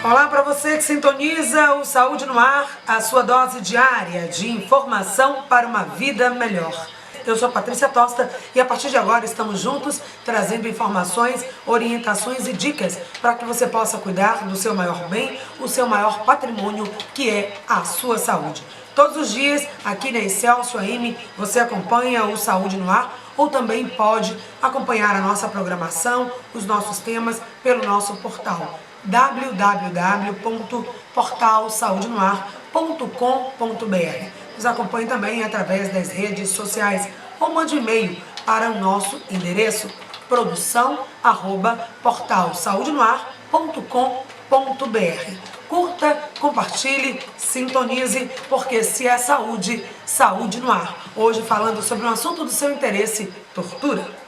Olá para você que sintoniza o Saúde no Ar, a sua dose diária de informação para uma vida melhor. Eu sou a Patrícia Tosta e a partir de agora estamos juntos trazendo informações, orientações e dicas para que você possa cuidar do seu maior bem, o seu maior patrimônio, que é a sua saúde. Todos os dias, aqui na Excelsior AM, você acompanha o Saúde no Ar ou também pode acompanhar a nossa programação, os nossos temas pelo nosso portal www.portalsaudenoar.com.br. Nos acompanhe também através das redes sociais ou mande e-mail para o nosso endereço produção@portalsaudenoar.com.br. Curta, compartilhe, sintonize, porque se é saúde, saúde no ar. Hoje falando sobre um assunto do seu interesse, tortura.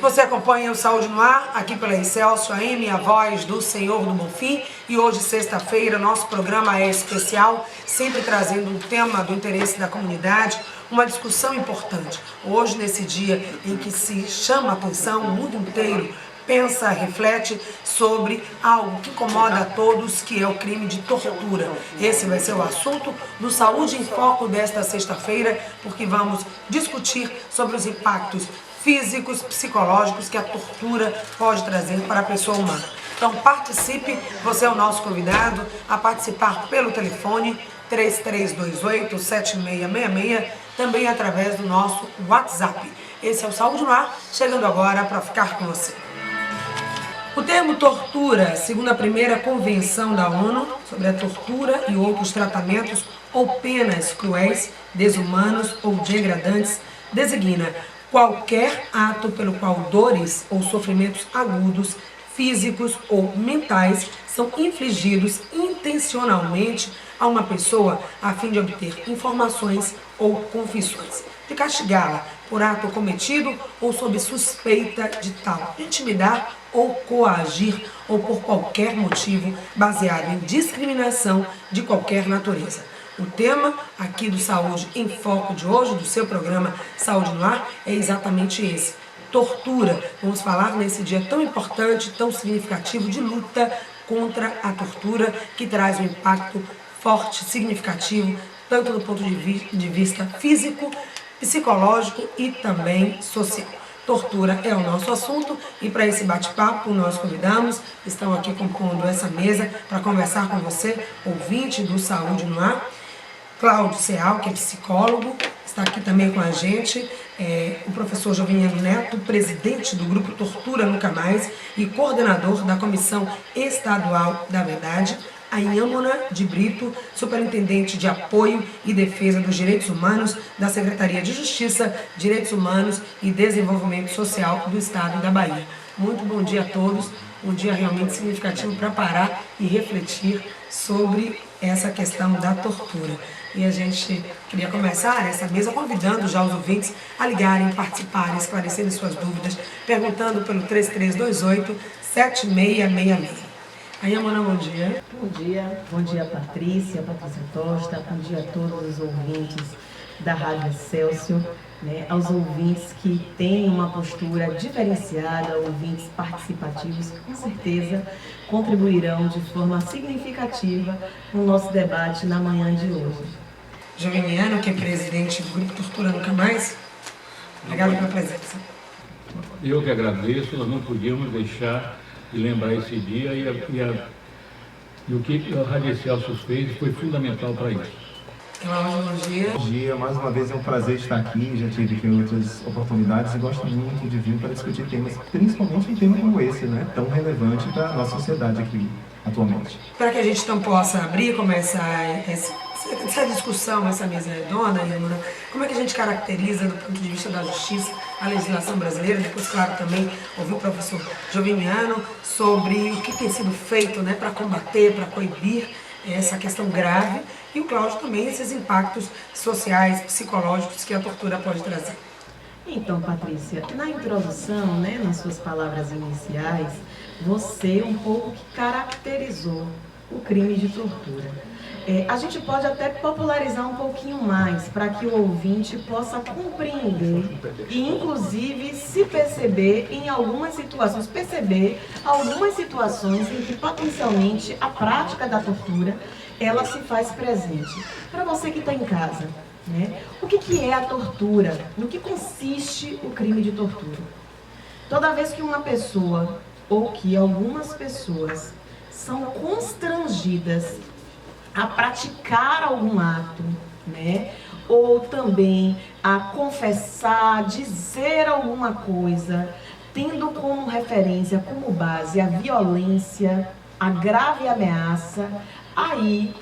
Você acompanha o Saúde no Ar, aqui pela Excelsior AM, a voz do Senhor do Bonfim. E hoje, sexta-feira, nosso programa é especial, sempre trazendo um tema do interesse da comunidade, uma discussão importante. Hoje, nesse dia em que se chama a atenção, o mundo inteiro pensa, reflete sobre algo que incomoda a todos, que é o crime de tortura. Esse vai ser o assunto do Saúde em Foco desta sexta-feira, porque vamos discutir sobre os impactos físicos, psicológicos que a tortura pode trazer para a pessoa humana. Então participe, você é o nosso convidado a participar pelo telefone 3328-7666, também através do nosso WhatsApp. Esse é o Saúde no Ar, chegando agora para ficar com você. O termo tortura, segundo a primeira convenção da ONU sobre a tortura e outros tratamentos ou penas cruéis, desumanos ou degradantes, designa qualquer ato pelo qual dores ou sofrimentos agudos, físicos ou mentais são infligidos intencionalmente a uma pessoa a fim de obter informações ou confissões, de castigá-la por ato cometido ou sob suspeita de tal, de intimidar ou coagir ou por qualquer motivo baseado em discriminação de qualquer natureza. O tema aqui do Saúde em Foco de hoje, do seu programa Saúde no Ar, é exatamente esse: tortura. Vamos falar nesse dia tão importante, tão significativo de luta contra a tortura, que traz um impacto forte, significativo, tanto do ponto de vista físico, psicológico e também social. Tortura é o nosso assunto e para esse bate-papo nós convidamos, estão aqui compondo essa mesa para conversar com você, ouvinte do Saúde no Ar, Cláudio Seal, que é psicólogo, está aqui também com a gente, o professor Joviniano Neto, presidente do Grupo Tortura Nunca Mais e coordenador da Comissão Estadual da Verdade, a Inhamona de Brito, superintendente de apoio e defesa dos direitos humanos da Secretaria de Justiça, Direitos Humanos e Desenvolvimento Social do Estado da Bahia. Muito bom dia a todos, um dia realmente significativo para parar e refletir sobre essa questão da tortura. E a gente queria começar essa mesa convidando já os ouvintes a ligarem, participarem, esclarecerem suas dúvidas, perguntando pelo 3328-7666. Aí, Amanda, bom dia. Bom dia Patrícia Tosta, bom dia a todos os ouvintes da Rádio Excelsior, aos ouvintes que têm uma postura diferenciada, ouvintes participativos, que com certeza contribuirão de forma significativa no nosso debate na manhã de hoje. Joviniano, que é presidente do Grupo Tortura Nunca Mais, obrigado pela presença. Eu que agradeço, nós não podíamos deixar de lembrar esse dia e o que a Rádio Excelsior fez foi fundamental para isso. Bom dia. Bom dia, mais uma vez é um prazer estar aqui, já tive aqui em outras oportunidades e gosto muito de vir para discutir temas, principalmente um tema como esse, tão relevante para a nossa sociedade aqui atualmente. Para que a gente então possa abrir, começar essa discussão, essa mesa redonda, Yamuna, como é que a gente caracteriza, do ponto de vista da justiça, a legislação brasileira? Depois, claro, também ouvi o professor Joviniano sobre o que tem sido feito para combater, para coibir essa questão grave, e o Cláudio também, esses impactos sociais, psicológicos que a tortura pode trazer. Então, Patrícia, na introdução, nas suas palavras iniciais, você um pouco que caracterizou o crime de tortura. A gente pode até popularizar um pouquinho mais para que o ouvinte possa compreender e, inclusive, se perceber em algumas situações, em que potencialmente a prática da tortura ela se faz presente. Para você que está em casa, né? O que é a tortura? No que consiste o crime de tortura? Toda vez que uma pessoa ou que algumas pessoas são constrangidas a praticar algum ato, né? Ou também a confessar, dizer alguma coisa, tendo como referência, como base, a violência, a grave ameaça, aí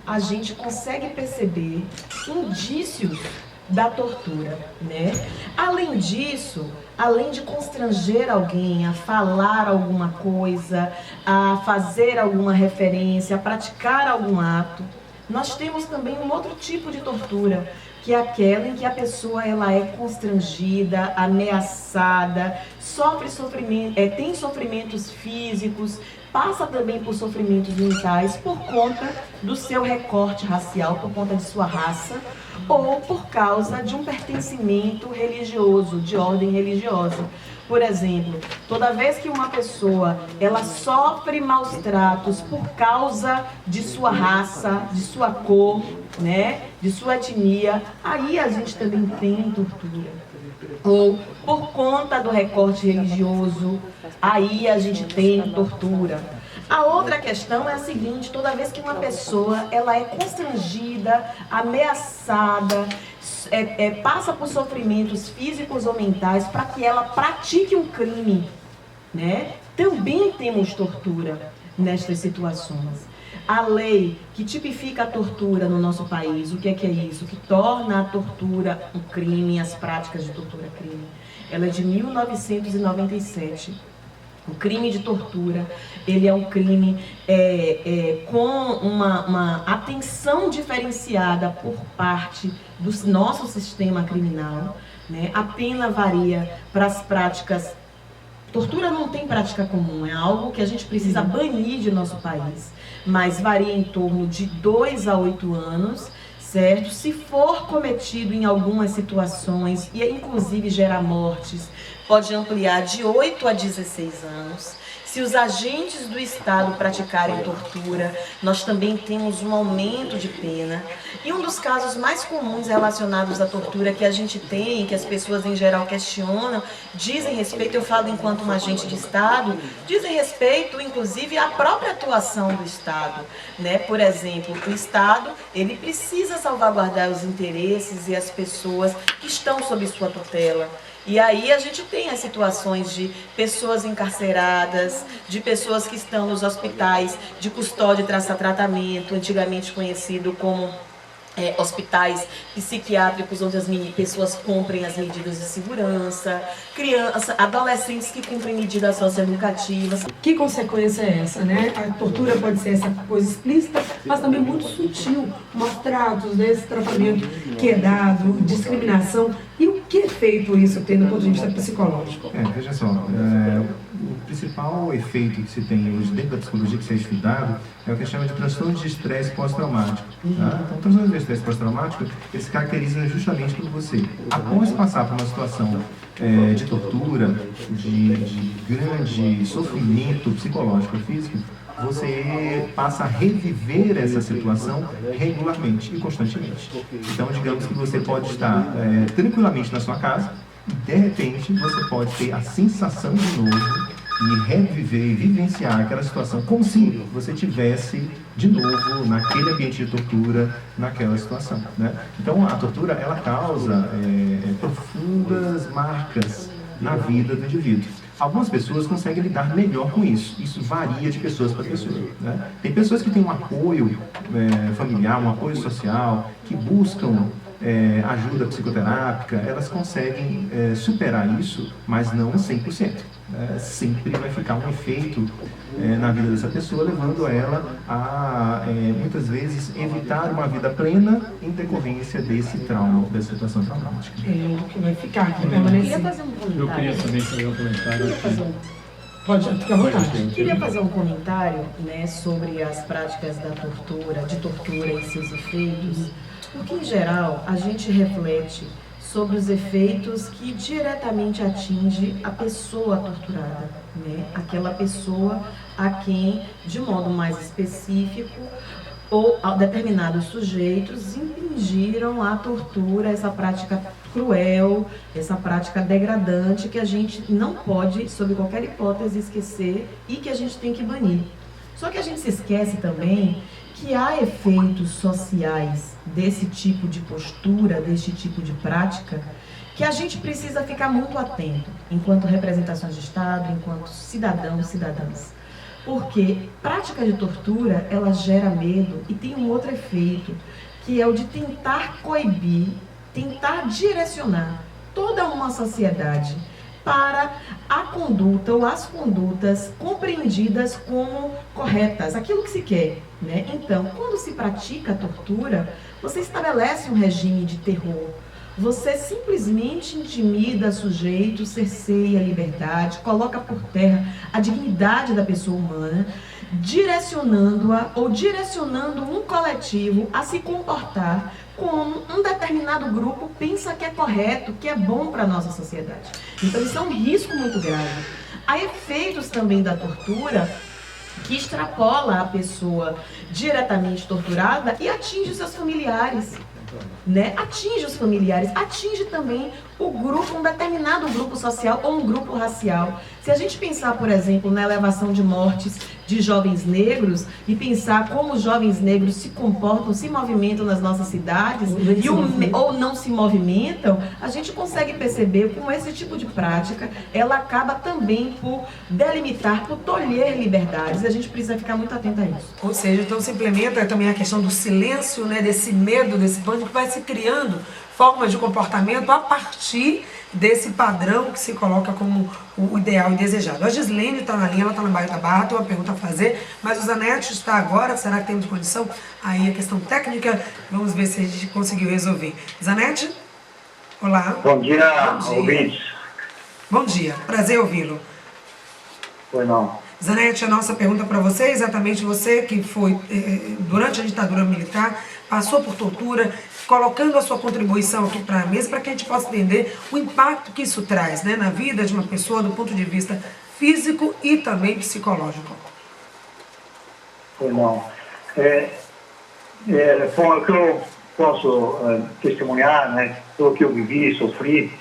a gente consegue perceber indícios da tortura, né? Além disso, além de constranger alguém a falar alguma coisa, a fazer alguma referência, a praticar algum ato, nós temos também um outro tipo de tortura, que é aquela em que a pessoa ela é constrangida, ameaçada, tem sofrimentos físicos, passa também por sofrimentos mentais por conta do seu recorte racial, por conta de sua raça, ou por causa de um pertencimento religioso, de ordem religiosa. Por exemplo, toda vez que uma pessoa ela sofre maus tratos por causa de sua raça, de sua cor, né, de sua etnia, aí a gente também tem tortura. Ou por conta do recorte religioso, aí a gente tem tortura. A outra questão é a seguinte: toda vez que uma pessoa ela é constrangida, ameaçada, passa por sofrimentos físicos ou mentais para que ela pratique um crime, né? Também temos tortura nestas situações. A lei que tipifica a tortura no nosso país, o que é isso? O que torna a tortura um crime, as práticas de tortura crime? Ela é de 1997. O crime de tortura, ele é um crime com uma atenção diferenciada por parte do nosso sistema criminal, né? A pena varia para as práticas. Tortura não tem prática comum, é algo que a gente precisa banir de nosso país, mas varia em torno de 2 a 8 anos, certo? Se for cometido em algumas situações, e inclusive gerar mortes, pode ampliar de 8 a 16 anos. Se os agentes do Estado praticarem tortura, nós também temos um aumento de pena. E um dos casos mais comuns relacionados à tortura que a gente tem, que as pessoas em geral questionam, dizem respeito, eu falo enquanto um agente de Estado, dizem respeito inclusive à própria atuação do Estado, né? Por exemplo, o Estado, ele precisa salvaguardar os interesses e as pessoas que estão sob sua tutela. E aí a gente tem as situações de pessoas encarceradas, de pessoas que estão nos hospitais de custódia e tratamento, antigamente conhecido como hospitais psiquiátricos, onde as pessoas cumprem as medidas de segurança, crianças, adolescentes que cumprem medidas socioeducativas. Que consequência é essa, né? A tortura pode ser essa coisa explícita, mas também muito sutil, maus tratos, né? Esse tratamento que é dado, discriminação. E o que é feito isso tem do ponto de vista psicológico? Veja só, o principal efeito que se tem hoje dentro da psicologia que se é estudado é o que chama de transtorno de estresse pós-traumático. Tá? Então, o transtorno de estresse pós-traumático, ele se caracteriza justamente por você, após passar por uma situação de tortura, de grande sofrimento psicológico ou físico, você passa a reviver essa situação regularmente e constantemente. Então, digamos que você pode estar tranquilamente na sua casa e, de repente, você pode ter a sensação de novo e reviver e vivenciar aquela situação como se você tivesse de novo naquele ambiente de tortura, naquela situação, né? Então, a tortura, ela causa profundas marcas na vida do indivíduo. Algumas pessoas conseguem lidar melhor com isso. Isso varia de pessoas para pessoas, né? Tem pessoas que têm um apoio familiar, um apoio social, que buscam ajuda psicoterápica, elas conseguem superar isso, mas não 100%. Sempre vai ficar um efeito na vida dessa pessoa, levando ela a, muitas vezes, evitar uma vida plena em decorrência desse trauma, dessa situação traumática. Que vai ficar, que permanecer. Eu queria também fazer um comentário. Pode, fica à vontade. Queria fazer um comentário, né, sobre as práticas da tortura, de tortura e seus efeitos, porque, em geral, a gente reflete sobre os efeitos que diretamente atinge a pessoa torturada, né? Aquela pessoa a quem, de modo mais específico, ou determinados sujeitos impingiram a tortura, essa prática cruel, essa prática degradante que a gente não pode, sob qualquer hipótese, esquecer e que a gente tem que banir. Só que a gente se esquece também que há efeitos sociais desse tipo de postura, desse tipo de prática, que a gente precisa ficar muito atento, enquanto representações de Estado, enquanto cidadãos e cidadãs. Porque prática de tortura, ela gera medo e tem um outro efeito, que é o de tentar coibir, tentar direcionar toda uma sociedade para a conduta ou as condutas compreendidas como corretas, aquilo que se quer, né? Então, quando se pratica a tortura, você estabelece um regime de terror. Você simplesmente intimida sujeito, cerceia a liberdade, coloca por terra a dignidade da pessoa humana, direcionando-a ou direcionando um coletivo a se comportar como um determinado grupo pensa que é correto, que é bom para a nossa sociedade. Então isso é um risco muito grave. Há efeitos também da tortura que extrapola a pessoa diretamente torturada e atinge os seus familiares. Né? Atinge os familiares, atinge também o grupo, um determinado grupo social ou um grupo racial. Se a gente pensar, por exemplo, na elevação de mortes de jovens negros e pensar como os jovens negros se comportam, se movimentam nas nossas cidades ou não se movimentam, a gente consegue perceber como esse tipo de prática, ela acaba também por delimitar, por tolher liberdades, e a gente precisa ficar muito atento a isso. Ou seja, então se implementa também a questão do silêncio, né, desse medo, desse pânico, que vai se criando formas de comportamento a partir desse padrão que se coloca como o ideal e desejado. A Gislene está na linha, ela está no bairro da Barra, tem uma pergunta a fazer, mas o Zanetti está agora, será que temos condição? Aí a questão técnica, vamos ver se a gente conseguiu resolver. Zanetti? Olá. Bom dia, ouvintes. Bom dia, prazer ouvi-lo. Foi não. Zanetti, a nossa pergunta para você, exatamente você que foi, durante a ditadura militar, passou por tortura, colocando a sua contribuição aqui para a mesa, para que a gente possa entender o impacto que isso traz, né, na vida de uma pessoa, do ponto de vista físico e também psicológico. Foi não. Bom, o que eu posso testemunhar, né, pelo que eu vivi e sofri,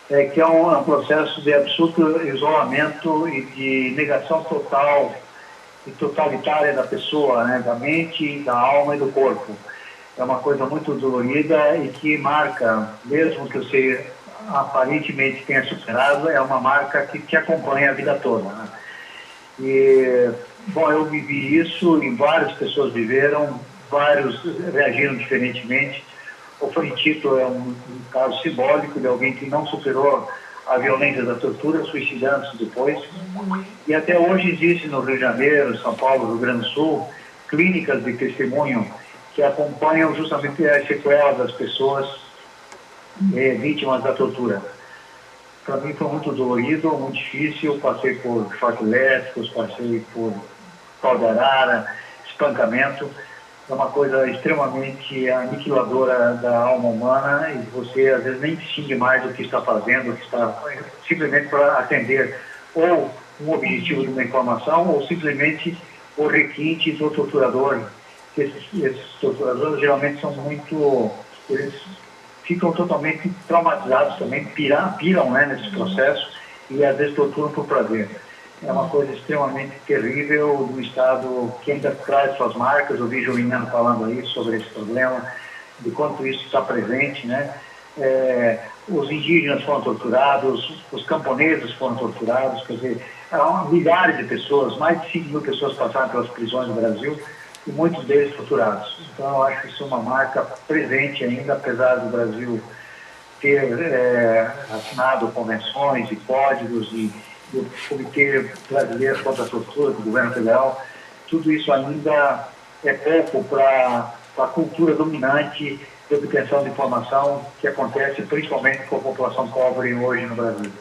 é que é um processo de absoluto isolamento e de negação total e totalitária da pessoa, né, da mente, da alma e do corpo. É uma coisa muito dolorida e que marca, mesmo que você aparentemente tenha superado, é uma marca que te acompanha a vida toda, né? E, bom, eu vivi isso e várias pessoas viveram, vários reagiram diferentemente. O Frentito é um caso simbólico de alguém que não superou a violência da tortura, suicidando-se depois. E até hoje existe no Rio de Janeiro, São Paulo, Rio Grande do Sul, clínicas de testemunho que acompanham justamente as sequelas das pessoas vítimas da tortura. Para mim foi muito dolorido, muito difícil, passei por choques elétricos, passei por pau de arara, espancamento. É uma coisa extremamente aniquiladora da alma humana e você às vezes nem distingue mais o que está fazendo, o que está simplesmente para atender ou um objetivo de uma informação ou simplesmente o requinte do torturador. Esses torturadores geralmente são muito... eles ficam totalmente traumatizados também, piram, né, nesse processo e às vezes torturam por prazer. É uma coisa extremamente terrível no Estado que ainda traz suas marcas. Eu vi Juliano falando aí sobre esse problema, de quanto isso está presente, né? Os indígenas foram torturados, os camponeses foram torturados, quer dizer, milhares de pessoas, mais de 5 mil pessoas passaram pelas prisões no Brasil e muitos deles torturados. Então eu acho isso uma marca presente ainda, apesar do Brasil ter assinado convenções e códigos e do Comitê Brasileiro contra a Tortura do governo federal. Tudo isso ainda é pouco para a cultura dominante de obtenção de informação que acontece principalmente com a população pobre hoje no Brasil.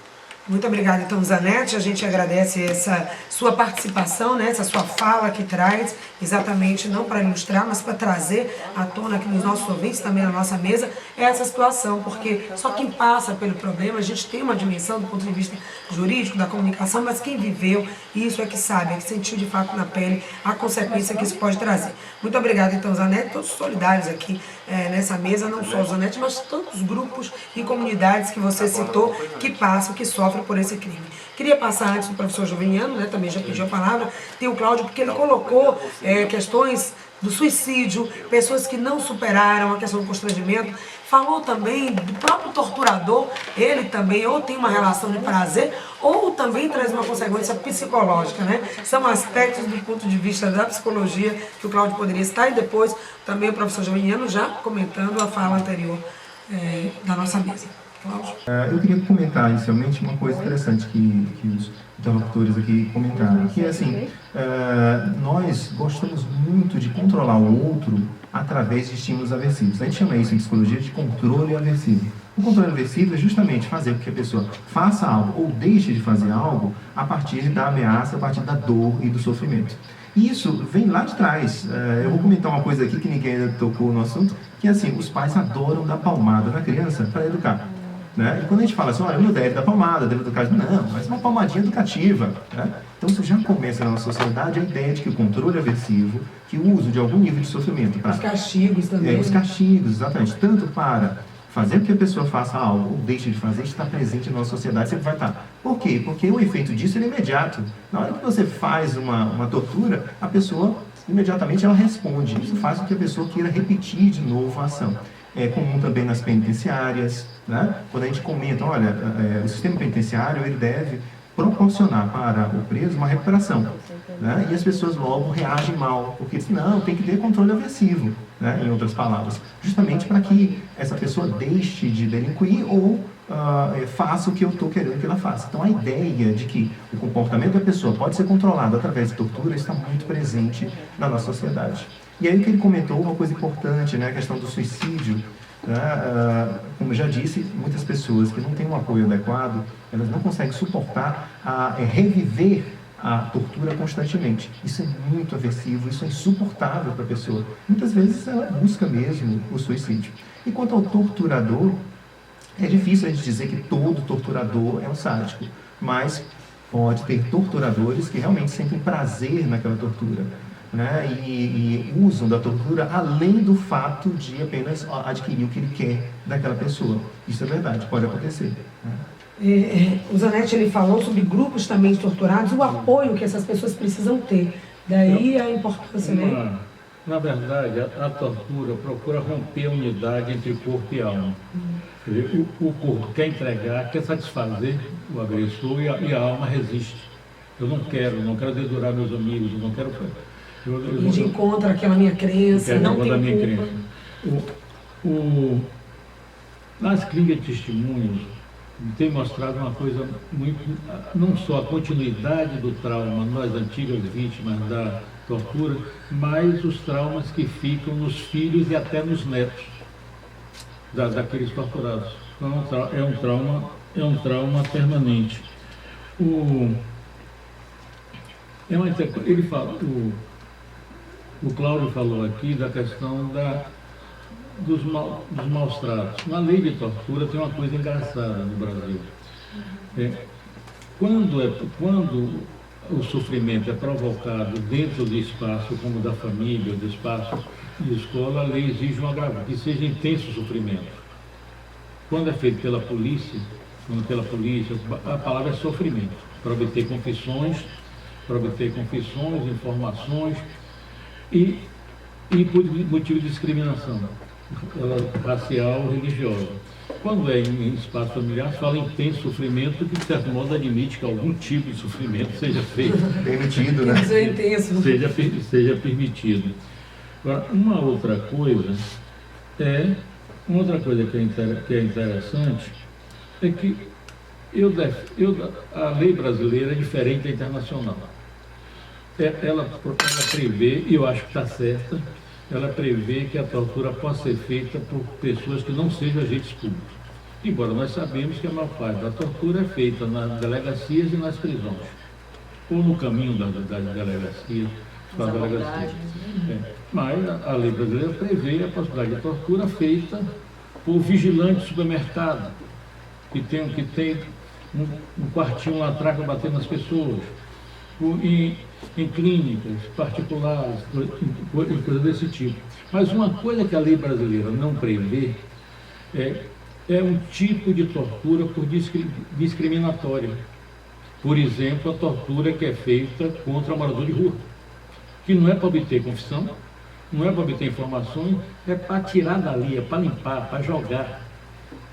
Muito obrigada, então, Zanetti. A gente agradece essa sua participação, né? Essa sua fala que traz, exatamente não para ilustrar, mas para trazer à tona aqui nos nossos ouvintes, também na nossa mesa, essa situação, porque só quem passa pelo problema, a gente tem uma dimensão do ponto de vista jurídico, da comunicação, mas quem viveu isso é que sabe, é que sentiu de fato na pele a consequência que isso pode trazer. Muito obrigada, então, Zanetti, todos solidários aqui nessa mesa, não só o Zanetti, mas tantos grupos e comunidades que você citou, que passam, que sofrem por esse crime. Queria passar antes do professor Joviniano, né, também já pediu a palavra, tem o Cláudio, porque ele colocou questões do suicídio, pessoas que não superaram a questão do constrangimento, falou também do próprio torturador, ele também ou tem uma relação de prazer, ou também traz uma consequência psicológica, né? São aspectos do ponto de vista da psicologia que o Cláudio poderia estar, e depois também o professor Joviniano já comentando a fala anterior da nossa mesa. Eu queria comentar inicialmente uma coisa interessante que os interlocutores aqui comentaram, que é assim, nós gostamos muito de controlar o outro através de estímulos aversivos. A gente chama isso em psicologia de controle aversivo. O controle aversivo é justamente fazer com que a pessoa faça algo ou deixe de fazer algo a partir da ameaça, a partir da dor e do sofrimento. E isso vem lá de trás. Eu vou comentar uma coisa aqui que ninguém ainda tocou no assunto, que é assim, os pais adoram dar palmada na criança para educar. Né? E quando a gente fala assim, olha, não deve dar palmada, deve educar, não, mas uma palmadinha educativa. Né? Então isso já começa na nossa sociedade a ideia de que o controle aversivo, que o uso de algum nível de sofrimento para... Os castigos também. Os castigos, exatamente. Tanto para fazer com que a pessoa faça algo ou deixe de fazer, está presente na nossa sociedade, sempre vai estar. Por quê? Porque o efeito disso é imediato. Na hora que você faz uma tortura, a pessoa imediatamente ela responde. Isso faz com que a pessoa queira repetir de novo a ação. É comum também nas penitenciárias, né? Quando a gente comenta, olha, o sistema penitenciário ele deve proporcionar para o preso uma recuperação, né? E as pessoas logo reagem mal, porque dizem, não, tem que ter controle aversivo, né? Em outras palavras, justamente para que essa pessoa deixe de delinquir ou faça o que eu estou querendo que ela faça. Então a ideia de que o comportamento da pessoa pode ser controlado através de tortura está muito presente na nossa sociedade. E aí o que ele comentou, uma coisa importante, né, a questão do suicídio, né, como eu já disse, muitas pessoas que não têm um apoio adequado, elas não conseguem suportar reviver a tortura constantemente. Isso é muito aversivo, isso é insuportável para a pessoa. Muitas vezes ela busca mesmo o suicídio. E quanto ao torturador, é difícil a gente dizer que todo torturador é um sádico, mas pode ter torturadores que realmente sentem prazer naquela tortura. Né, e usam da tortura além do fato de apenas adquirir o que ele quer daquela pessoa. Isso é verdade, pode acontecer. Né? O Zanetti ele falou sobre grupos também de torturados, o apoio que essas pessoas precisam ter. Daí a importância, né? Na verdade, a tortura procura romper a unidade entre corpo e alma. Quer dizer, o corpo quer entregar, quer satisfazer o agressor e a alma resiste. Eu não quero dedurar meus amigos, eu não quero... A gente encontra aquela minha crença, não tem culpa. Nas clínicas de testemunhos, tem mostrado uma coisa muito, não só a continuidade do trauma nas antigas vítimas da tortura, mas os traumas que ficam nos filhos e até nos netos daqueles torturados. Então, é um trauma permanente. Ele fala, o Cláudio falou aqui da questão dos maus tratos. Na lei de tortura tem uma coisa engraçada no Brasil. Quando o sofrimento é provocado dentro do espaço, como da família, do espaço de escola, a lei exige um agravante, que seja intenso o sofrimento. Quando é feito pela polícia, a palavra é sofrimento, para obter confissões, informações, e por motivo de discriminação racial ou religiosa. Quando é em espaço familiar, se fala em intenso sofrimento, que de certo modo admite que algum tipo de sofrimento seja feito. Permitido, né? Seja permitido. Agora, uma outra coisa que é interessante é que a lei brasileira é diferente da internacional. Ela prevê, e eu acho que está certa, ela prevê que a tortura possa ser feita por pessoas que não sejam agentes públicos. embora nós sabemos que a maior parte da tortura é feita nas delegacias e nas prisões, ou no caminho das delegacias para a delegacia. Mas a lei brasileira prevê a possibilidade de tortura feita por vigilante de supermercado, que tem um quartinho lá atrás para bater nas pessoas, em clínicas particulares, coisas desse tipo. Mas uma coisa que a lei brasileira não prevê é um tipo de tortura por discriminatória. Por exemplo, a tortura que é feita contra o morador de rua, que não é para obter confissão, não é para obter informações, é para tirar dali, é para limpar, para jogar,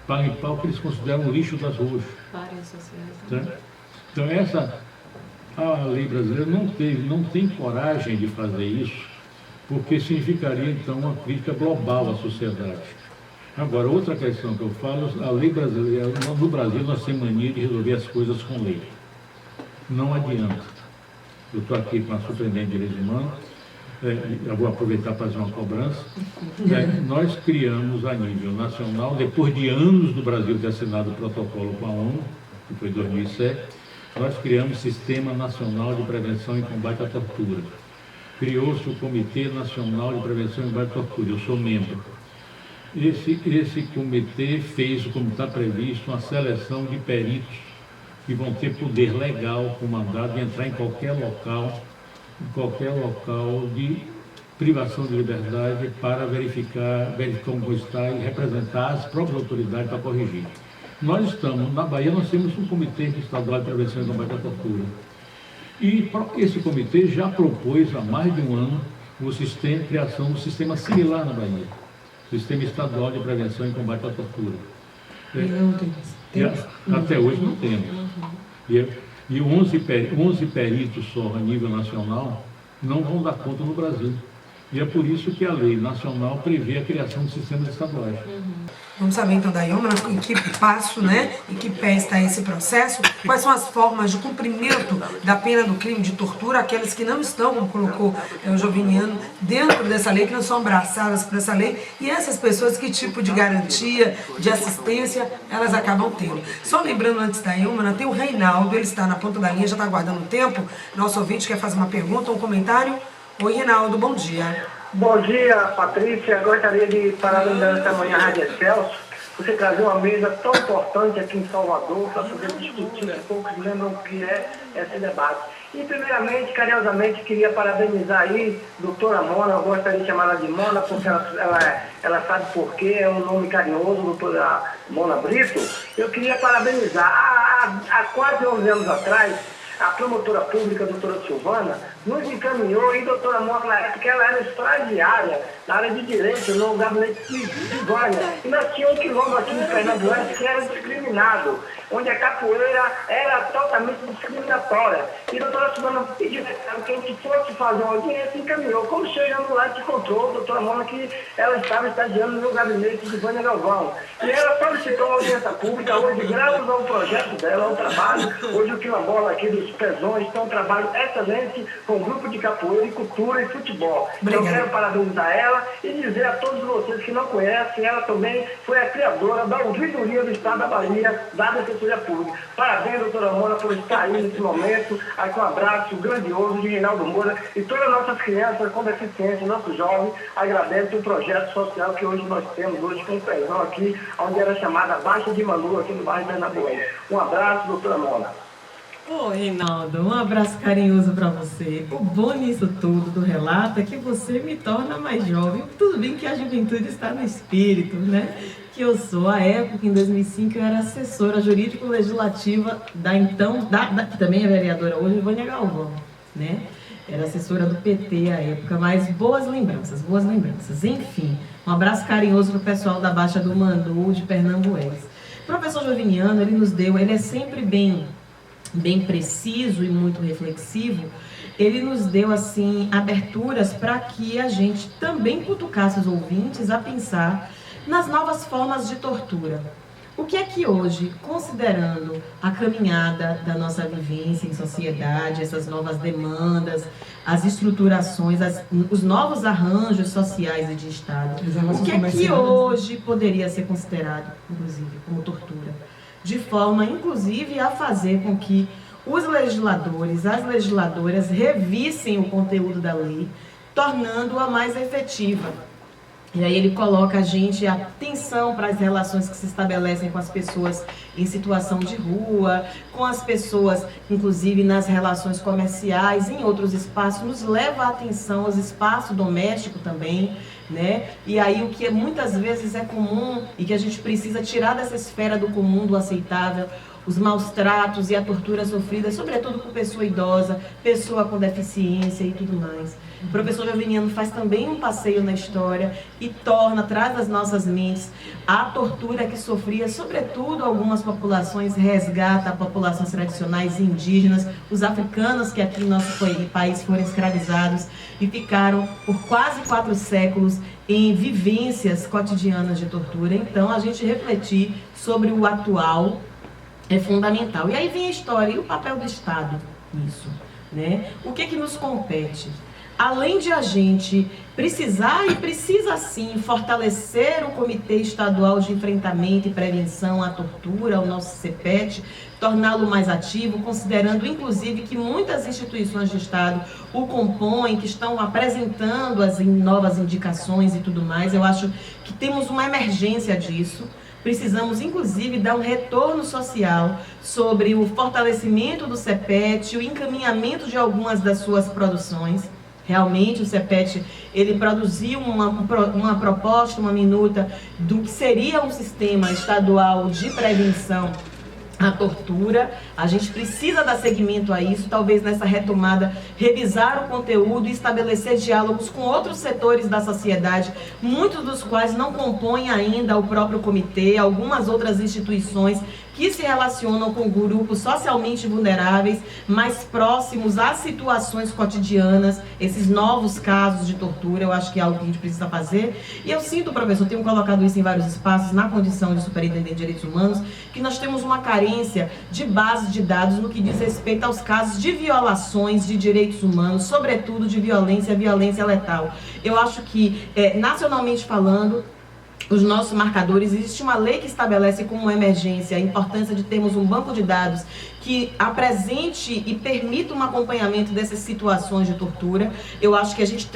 para limpar o que eles consideram o lixo das ruas. Várias sociedades. Então, a lei brasileira não tem coragem de fazer isso, porque significaria, então, uma crítica global à sociedade. Agora, outra questão que eu falo, a lei brasileira, no Brasil nós temos mania de resolver as coisas com lei. Não adianta. Eu estou aqui com a Superintendente de Direitos Humanos, eu vou aproveitar para fazer uma cobrança. Nós criamos a nível nacional, depois de anos do Brasil ter assinado o protocolo com a ONU, que foi em 2007, nós criamos o Sistema Nacional de Prevenção e Combate à Tortura. Criou-se o Comitê Nacional de Prevenção e Combate à Tortura, eu sou membro. Esse comitê fez, como está previsto, uma seleção de peritos que vão ter poder legal, com mandado de entrar em qualquer local de privação de liberdade para verificar como está e representar as próprias autoridades para corrigir. Nós estamos, na Bahia, nós temos um Comitê Estadual de Prevenção e Combate à Tortura. E esse comitê já propôs há mais de um ano a criação de um sistema similar na Bahia, Sistema Estadual de Prevenção e Combate à Tortura. Até hoje não temos. E 11 peritos só a nível nacional não vão dar conta no Brasil. E é por isso que a lei nacional prevê a criação de sistemas estaduais. Vamos saber então da Iomana, em que passo, em que pé está esse processo, quais são as formas de cumprimento da pena do crime de tortura, aqueles que não estão, como colocou o Joviniano, dentro dessa lei, que não são abraçadas por essa lei, e essas pessoas, que tipo de garantia, de assistência elas acabam tendo. Só lembrando antes da Iomana, tem o Reinaldo, ele está na ponta da linha, já está aguardando um tempo, nosso ouvinte quer fazer uma pergunta, um comentário. Oi, Reinaldo, bom dia. Bom dia, Patrícia. Gostaria de parabenizar esta manhã a Rádio Excelsior. Você trazer uma mesa tão importante aqui em Salvador para poder discutir, que poucos lembram o que é esse debate. E, primeiramente, carinhosamente, queria parabenizar aí a doutora Mona. Eu gostaria de chamar ela de Mona, porque ela sabe por quê, é um nome carinhoso, doutora Mona Brito. Eu queria parabenizar. Há quase 11 anos atrás, a promotora pública, a doutora Silvana, nos encaminhou, e a doutora Mona, na época, ela era estagiária na área de direito, no gabinete de Vânia. E nós tínhamos um quilombo aqui em Pernambuco que era discriminado, onde a capoeira era totalmente discriminatória. E a doutora Silvana pediu que a gente fosse fazer uma audiência e encaminhou. Como chegando lá, se encontrou a doutora Mona, que ela estava estagiando no gabinete de Vânia Galvão. E ela solicitou uma audiência pública. Hoje, graças ao projeto dela, ao trabalho, hoje o quilombola aqui dos Pezões tem um trabalho excelente com o grupo de capoeira, cultura e futebol. Então, eu quero parabenizar ela e dizer a todos vocês que não conhecem, ela também foi a criadora da ouvidoria do Estado da Bahia, da Defensoria Pública. Parabéns, doutora Mona, por estar aí nesse momento. Aqui um abraço grandioso de Reinaldo Moura e todas as nossas crianças com deficiência, nossos jovens. Agradeço o projeto social que hoje nós temos, hoje com o Pezão aqui, onde era chamada Baixa de Manu, aqui no bairro Bernabué. Um abraço, doutora Mona. Ô, Reinaldo, um abraço carinhoso para você. O bom nisso tudo do relato é que você me torna mais jovem. Tudo bem que a juventude está no espírito, né? Que eu sou. À época, em 2005, eu era assessora jurídico-legislativa que também é vereadora hoje, Vânia Galvão, né? Era assessora do PT à época, mas boas lembranças. Enfim, um abraço carinhoso para o pessoal da Baixa do Mandu, de Pernambués. O professor Joviniano, ele é sempre bem preciso e muito reflexivo. Ele nos deu, assim, aberturas para que a gente também cutucasse os ouvintes a pensar nas novas formas de tortura. O que é que hoje, considerando a caminhada da nossa vivência em sociedade, essas novas demandas, as estruturações, os novos arranjos sociais e de Estado, o que é que hoje poderia ser considerado, inclusive, como tortura? De forma, inclusive, a fazer com que os legisladores, as legisladoras revissem o conteúdo da lei, tornando-a mais efetiva. E aí ele coloca a gente atenção para as relações que se estabelecem com as pessoas em situação de rua, com as pessoas, inclusive nas relações comerciais, em outros espaços, nos leva a atenção aos espaços domésticos também, né? E aí o que muitas vezes é comum e que a gente precisa tirar dessa esfera do comum, do aceitável, os maus tratos e a tortura sofrida, sobretudo por pessoa idosa, pessoa com deficiência e tudo mais. O professor Joviniano faz também um passeio na história e traz das nossas mentes a tortura que sofria, sobretudo algumas populações, resgata populações tradicionais indígenas, os africanos que aqui em nosso país foram escravizados e ficaram por quase 4 séculos em vivências cotidianas de tortura. Então, a gente refletir sobre o atual é fundamental. E aí vem a história e o papel do Estado nisso, né? O que nos compete? Além de a gente precisar e precisa sim fortalecer o Comitê Estadual de Enfrentamento e Prevenção à Tortura, o nosso CEPET, torná-lo mais ativo, considerando inclusive que muitas instituições de Estado o compõem, que estão apresentando as novas indicações e tudo mais. Eu acho que temos uma emergência disso. Precisamos, inclusive, dar um retorno social sobre o fortalecimento do CEPET, o encaminhamento de algumas das suas produções. Realmente, o CEPET, ele produziu uma proposta, uma minuta do que seria um sistema estadual de prevenção à tortura. A gente precisa dar seguimento a isso, talvez nessa retomada, revisar o conteúdo e estabelecer diálogos com outros setores da sociedade, muitos dos quais não compõem ainda o próprio comitê, algumas outras instituições que se relacionam com grupos socialmente vulneráveis, mais próximos às situações cotidianas, esses novos casos de tortura. Eu acho que é algo que a gente precisa fazer. E eu sinto, professor, tenho colocado isso em vários espaços, na condição de superintendente de direitos humanos, que nós temos uma carência de bases de dados no que diz respeito aos casos de violações de direitos humanos, sobretudo de violência letal. Eu acho que, nacionalmente falando, os nossos marcadores, existe uma lei que estabelece como emergência a importância de termos um banco de dados que apresente e permita um acompanhamento dessas situações de tortura. Eu acho que a gente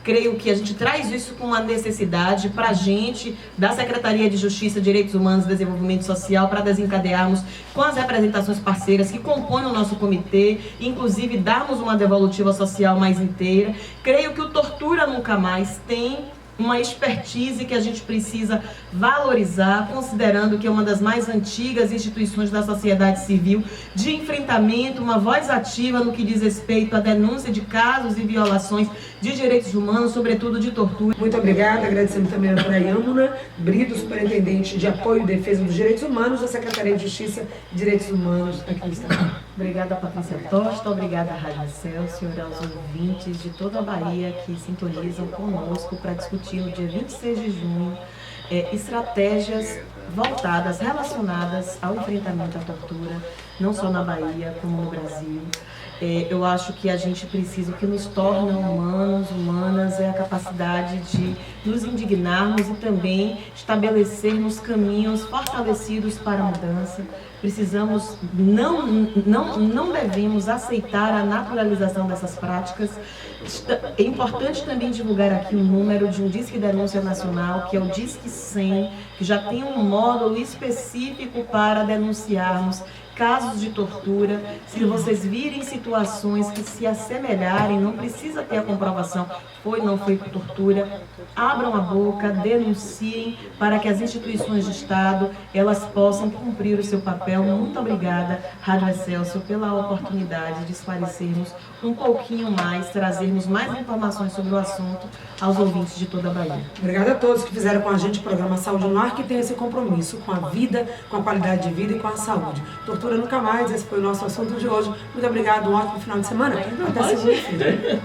creio que a gente traz isso com uma necessidade para a gente, da Secretaria de Justiça, Direitos Humanos e Desenvolvimento Social, para desencadearmos com as representações parceiras que compõem o nosso comitê, inclusive darmos uma devolutiva social mais inteira. Creio que o Tortura Nunca Mais tem uma expertise que a gente precisa valorizar, considerando que é uma das mais antigas instituições da sociedade civil de enfrentamento, uma voz ativa no que diz respeito à denúncia de casos e violações de direitos humanos, sobretudo de tortura. Muito obrigada, agradecendo também a doutora Yâmuna Brito, superintendente de apoio e defesa dos direitos humanos da Secretaria de Justiça e Direitos Humanos aqui no Estado. Obrigada, Patrícia Tosta, obrigada à Rádio Excelsior, aos ouvintes de toda a Bahia que sintonizam conosco para discutir no dia 26 de junho estratégias voltadas, relacionadas ao enfrentamento à tortura, não só na Bahia, como no Brasil. Eu acho que a gente precisa, o que nos torna humanas, é a capacidade de nos indignarmos e também estabelecermos caminhos fortalecidos para a mudança. Precisamos, não devemos aceitar a naturalização dessas práticas. É importante também divulgar aqui o número de um Disque Denúncia Nacional, que é o Disque 100, que já tem um módulo específico para denunciarmos casos de tortura. Se vocês virem situações que se assemelharem, não precisa ter a comprovação, foi ou não foi tortura, abram a boca, denunciem, para que as instituições de Estado, elas possam cumprir o seu papel. Muito obrigada, Rádio Excelsior, pela oportunidade de esclarecermos um pouquinho mais, trazermos mais informações sobre o assunto aos ouvintes de toda a Bahia. Obrigada a todos que fizeram com a gente o programa Saúde no Ar, que tem esse compromisso com a vida, com a qualidade de vida e com a saúde. Tortura nunca mais, esse foi o nosso assunto de hoje. Muito obrigado, um ótimo final de semana. Até segunda-feira.